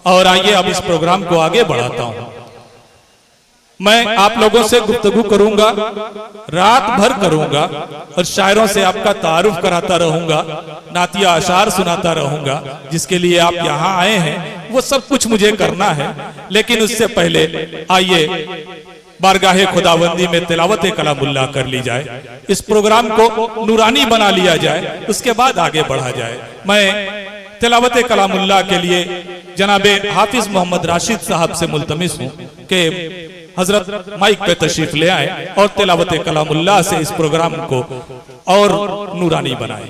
और आइए अब इस प्रोग्राम को आगे बढ़ाता हूं। मैं आप लोगों से गुफ्तगू करूंगा, रात भर करूंगा और शायरों से आपका तारुफ कराता रहूंगा, नातिया अशार सुनाता रहूंगा। जिसके लिए आप यहाँ आए हैं वो सब कुछ मुझे करना है, लेकिन उससे पहले आइए बारगाहे खुदाबंदी में तिलावत कलामुल्लाह कर ली जाए, इस प्रोग्राम को नूरानी बना लिया जाए, उसके बाद आगे बढ़ा जाए। मैं तिलावत कलामुल्लाह के लिए जनाबे हाफिज मोहम्मद राशिद साहब से मुल्तमिस हूँ कि हजरत माइक पे तशरीफ ले आए और तिलावत कलामुल्लाह से इस प्रोग्राम को और नूरानी बनाए।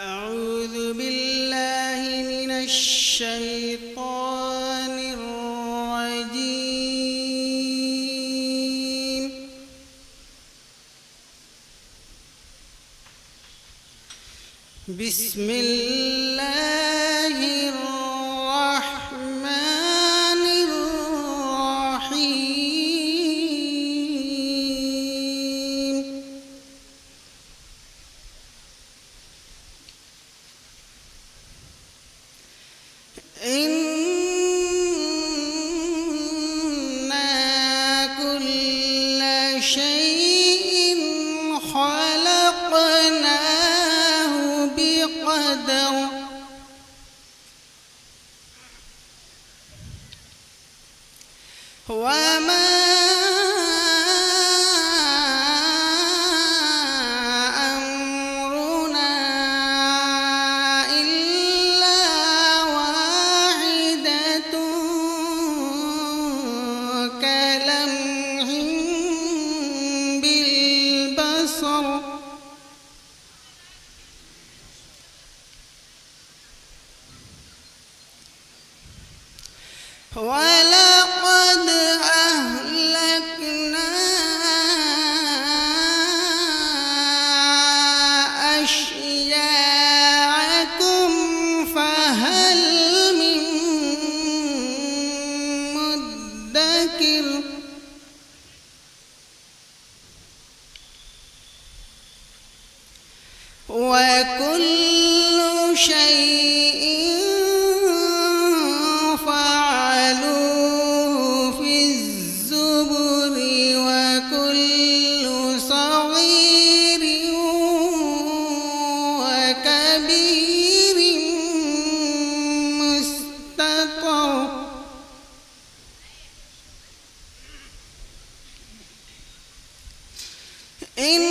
أعوذ بالله من الشيطان الرجيم بسم الله الرحمن الرحيم إنا كل شيء خلقناه بقدر وما أمرنا إلا واحدة كلمح بالبصر ولقد أهلكنا أشياعكم فهل من مدكر وكل شيء فعلوه في الزبر وكل صغير وكبير مستطر إن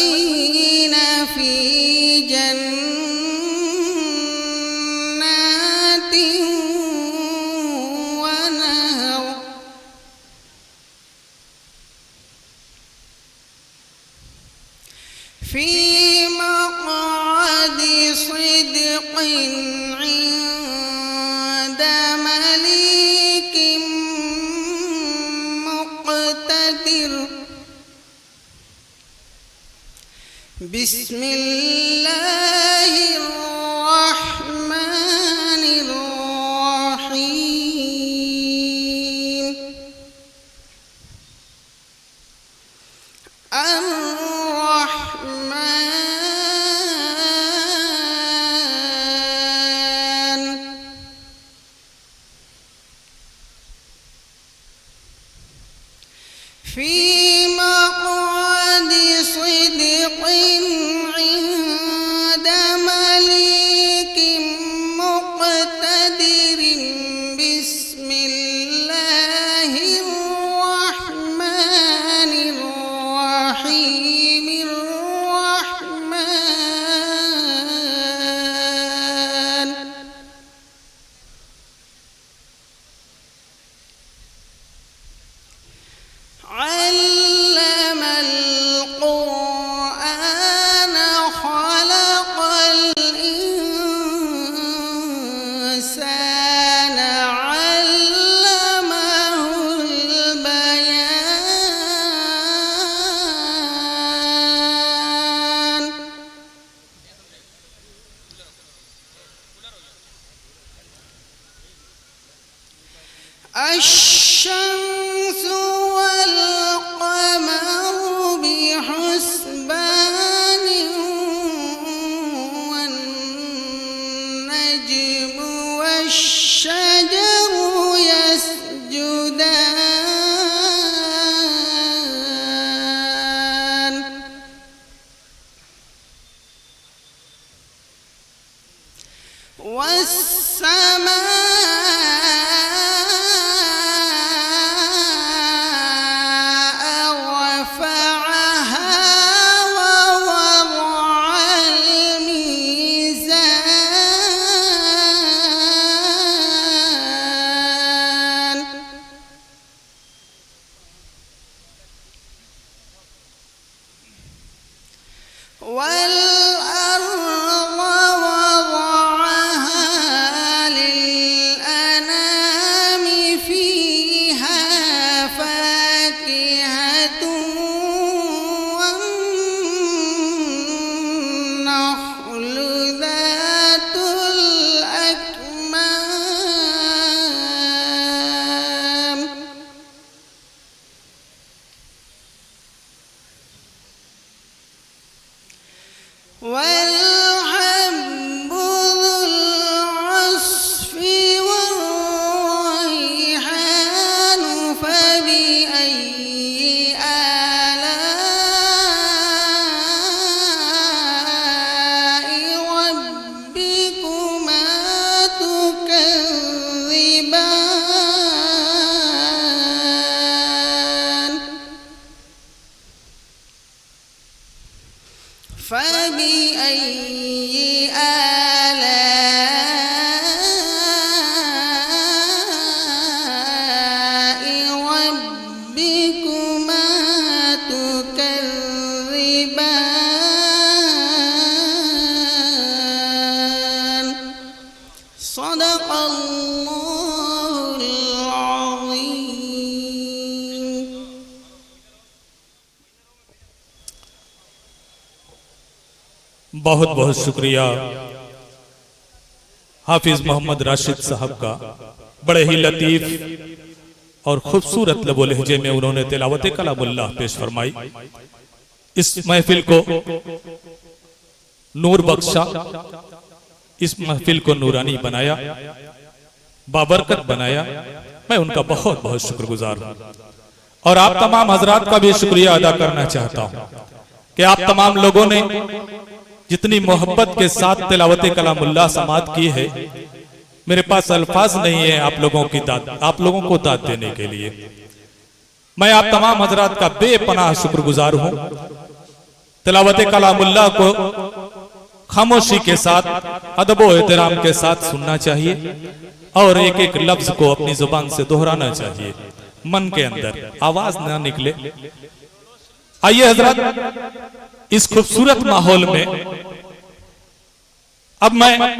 المتقين في جنات ونهر في مقعد صدق عند مليك مقتدر بسم الله الرحمن الرحيم الرحمن في مقعد صدق عند مليك مقتدر بسم الله الرحمن الرحيم الرحمن علم والشمس والقمر بحسبان والنجم والشجر يسجدان والسماء رفعها ووضع الميزان والأرض وضعها للأنام فيها فاكهة والنخل ذات الأكمام والحب ذو العصف والريحان فبأي آلاء ربكما تكذبان فبأي آلاء ربكما تكذبان صدق الله العظيم बहुत बहुत शुक्रिया हाफिज मोहम्मद राशिद साहब का। बड़े ही लतीफ और खूबसूरत लबो लहजे में उन्होंने तिलावत कलामुल्लाह पेश फरमाई। इस महफिल को नूर बख्शा, इस महफिल को नूरानी बनाया, बाबरकत बनाया। मैं उनका बहुत बहुत शुक्रगुजार हूं और आप तमाम हजरात का भी शुक्रिया अदा करना चाहता हूं कि आप तमाम लोगों ने जितनी मोहब्बत के साथ तिलावत कलामुल्लाह समाअत की है, मेरे पास अल्फाज नहीं है आप लोगों को दाद देने के लिए। मैं आप तमाम हजरात का बेपनाह शुक्रगुजार हूं। तिलावत कलामुल्लाह को खामोशी के साथ, अदब व एहतराम के साथ सुनना चाहिए और एक एक लफ्ज को अपनी जुबान से दोहराना चाहिए, मन के अंदर आवाज ना निकले। आइए हजरत, इस खूबसूरत माहौल में अब मैं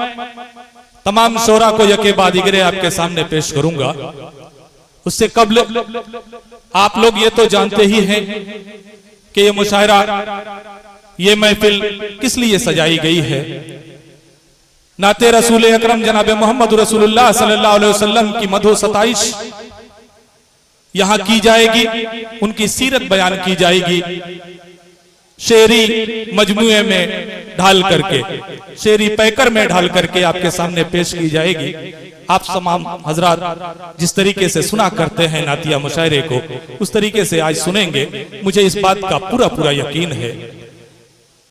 तमाम शोरा को यके बाद इगरे आपके सामने पेश करूंगा। उससे कबल आप लोग ये तो जानते ही हैं कि ये मुशायरा, ये महफिल किस लिए सजाई गई है। नाते रसूल अकरम जनाब मोहम्मद रसूलुल्लाह सल्लल्लाहु अलैहि वसल्लम की मधो सताइश यहां की जाएगी, उनकी सीरत बयान की जाएगी। शेरी मजमुए में ढाल करके, शेरी पैकर में ढाल करके आपके सामने पेश की जाएगी। आप तमाम हजरात जिस तरीके से सुना करते हैं नातिया मुशायरे को, उस तरीके से आज सुनेंगे। मुझे इस बात का पूरा पूरा यकीन है